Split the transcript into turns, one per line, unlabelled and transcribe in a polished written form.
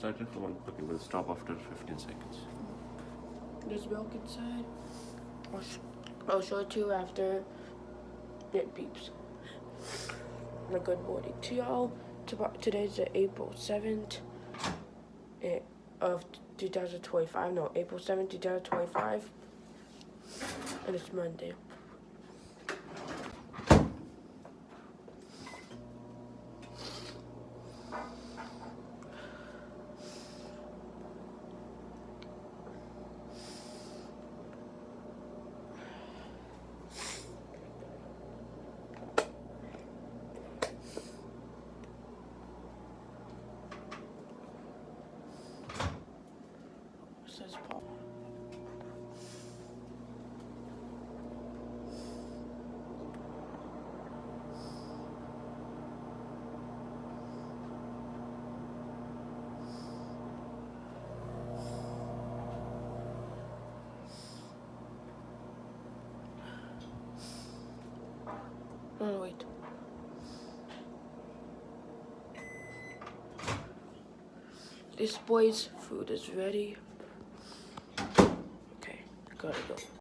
started for one. Okay, we'll stop after 15 seconds.
There's milk inside. I'll show it to you after it beeps. Good morning to y'all. Today's the April 7th of 2025. No, April 7th, 2025. And it's Monday. Says Paul. Oh, wait. This boy's food is ready. Okay, gotta go.